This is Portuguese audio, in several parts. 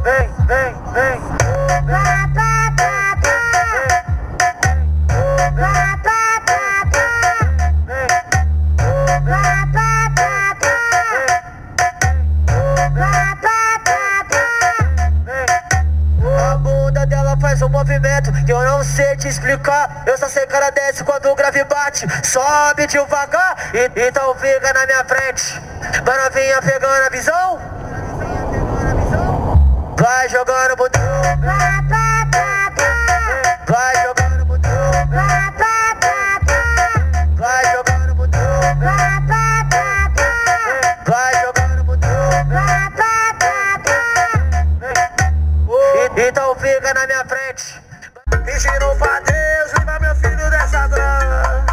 A bunda dela faz um movimento que eu não sei te explicar. Eu só sei que ela desce quando o grave bate. Sobe devagar, então fica na minha frente. Pra novinha pegando a visão. Vai jogando botão. Vai jogando botão. Vai jogando botão. Vai jogando botão. Então fica na minha frente. Pedindo pra Deus, livra meu filho dessa droga.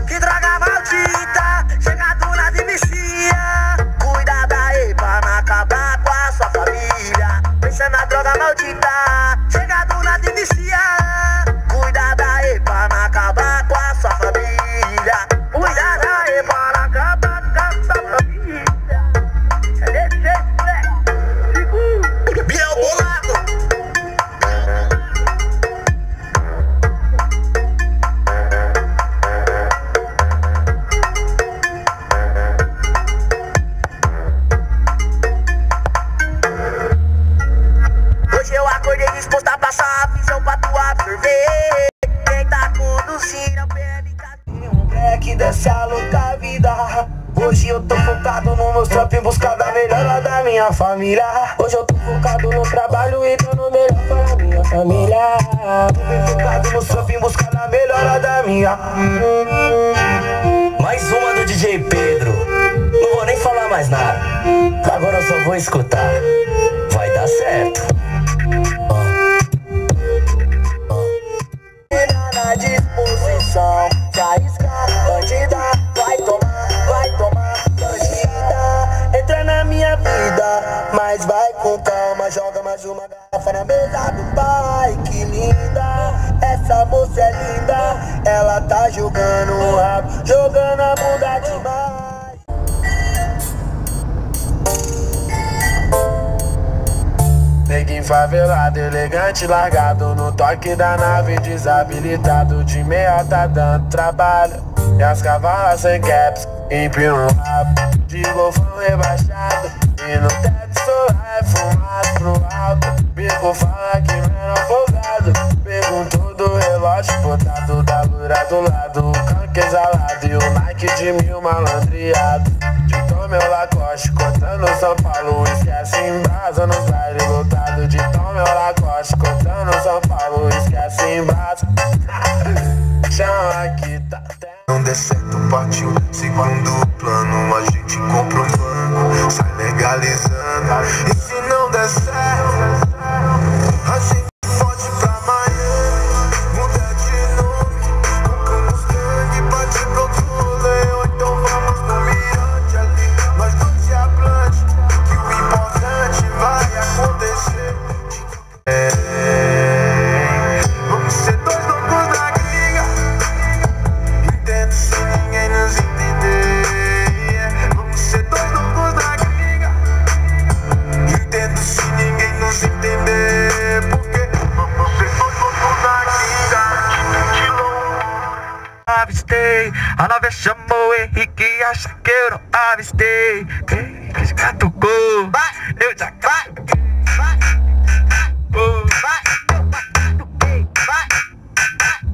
Que droga maldita, chega do nada e vicia. Cuidado aí pra não acabar com a sua família. Pensa na droga maldita, chega do nada e vicia. Cuidado aí pra não acabar com a sua família. Cuidado aí pra não acabar com a sua família. É desse jeito, moleque. Biel bolado. Hoje eu acordei disposto a passar a visão pra tu absorver. Quem tá conduzindo a PLK. Um break dessa louca vida. Hoje eu tô focado no meu trampo em busca da melhora da minha família. Hoje eu tô focado no trabalho e dando melhor para a minha família. Tô focado no trampo em busca da melhora da minha. Mais uma do DJ Pedro. Não vou nem falar mais nada. Agora eu só vou escutar. Vai dar certo. Na disposição, se arriscar, bandida, vai tomar, bandida. Entra na minha vida, mas vai com calma. Joga mais uma garrafa na mesa do pai, que linda. Essa moça é linda, ela tá jogando o rabo, jogando a bunda demais. Neguinho favelado, elegante, largado no toque da nave, desabilitado de meia tá dando trabalho. E as cavalas sem caps, empinam o rabo, de golfão rebaixado. E no teto solar é fumado pro alto. Bico fala que menor folgado, perguntou do relógio botado da loira do lado. O canque exalado e o Nike de 1000 malandreado. De tom meu Lacoste, cortando São Paulo. Esquece em brasa nos bailes lotado. De tom meu Lacoste, cortando São Paulo. Esquece em brasa. Chama aqui, tá. Não der certo, partiu segundo plano. A gente compra um banco, sai legalizando. E se não der certo, a gente foge pra Miami, muda de nome, compramos gangue, bate pro outro rolê. Ou então vamos no mirante ali, nós não se aplante, que o importante vai acontecer. Vamos ser dois loucos na gringa, entendo sem ninguém nos entender. Vamos ser dois loucos na gringa, entendo se ninguém nos entender. Porque vamos ser dois loucos na gringa, de louco. Avistei, a nave chamou Henrique e acha que eu não avistei. Quem já catucou, eu já catuquei.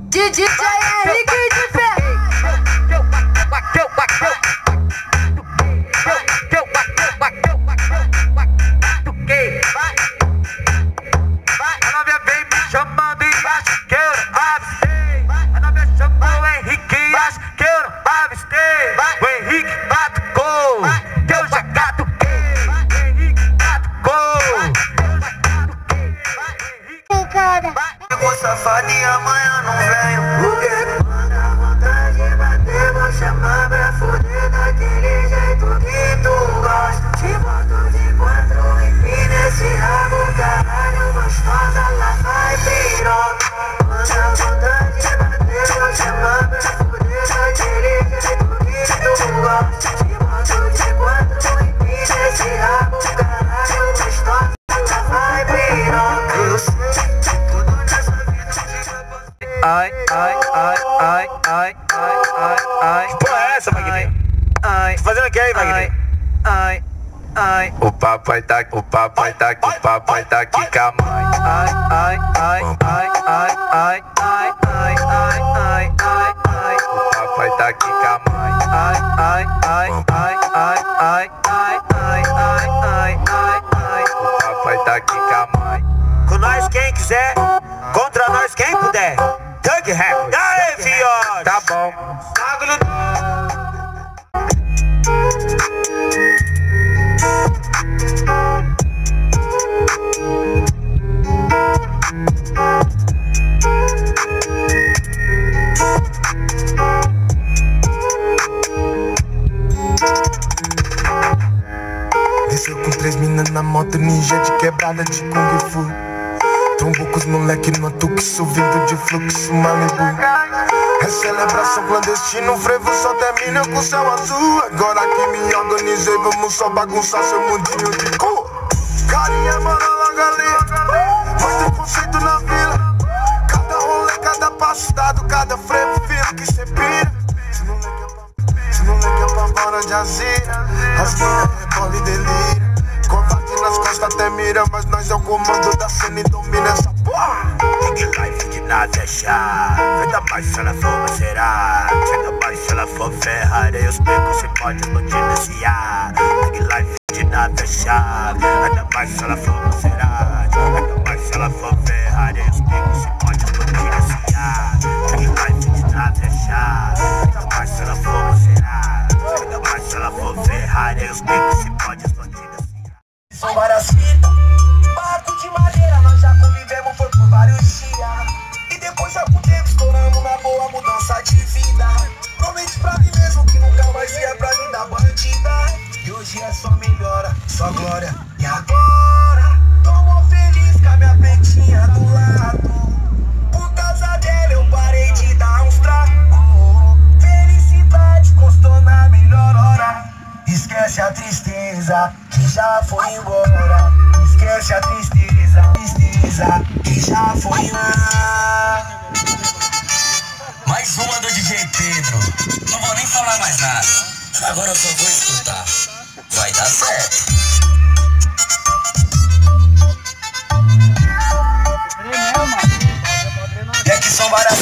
DJ Henrique de Ferro. A novia vem me chamando e acha que eu não avistei. A novia chamou Henrique e acha que eu não avistei. O Henrique batucou, que eu já catuquei. O Henrique batucou, eu já catuquei. Tem cara. Chegou safado e amanhã não venho. Que porra é essa, Magninho? Tá fazendo o que aí, Magninho? O papai tá aqui, o papai tá aqui com a mãe. O papai tá aqui com a mãe. O papai tá aqui com a mãe. Com nós quem quiser, contra nós quem puder. Thug Records. Aê, fiote. Tá bom. Desceu com 3 minas na moto, ninja de quebrada de Kung Fu. Trombou com os moleque no atuque, subindo de fluxo Malibu. É celebração clandestina, um frevo só termina com céu azul. Agora que me organizei, vamos só bagunçar seu mundinho de cu. Carinha mora logo ali, mas tem conceito na vila. Cada rolê, cada passo dado, cada frevo, filho que cê pira. Se não liga pra fora de azira, as minas rebola e delira. Covarde nas costas até mira, mas nós é o comando da cena e domina essa porra. Big life de nada é chá. Ainda mais se ela for macerar. Ainda mais se ela for Ferrari. Os becos se pode explodir nesse ar. Big life de nada é chá. Ainda mais se ela for macerar. Ainda mais se ela for Ferrari. Os becos se pode explodir nesse ar. Big life de nada é chá. Ainda mais se ela for macerar. Ainda mais se ela for Ferrari. Os becos se pode explodir nesse ar. São várias fitas, barco de madeira, nós já convivemos, foi por vários dias. E depois já com o tempo estouramos na boa mudança de vida. Prometi pra mim mesmo que nunca mais ia pra mim da bandida. E hoje é só melhora, só glória. E agora, tô mó feliz com a minha pretinha do lado. Por causa dela eu parei de dar uns tragos. Felicidade constou na melhor hora. Esquece a tristeza que já foi embora. Esquece a tristeza que já foi embora. Mais uma do DJ Pedro. Não vou nem falar mais nada. Agora eu só vou escutar. Vai dar certo. E aqui são várias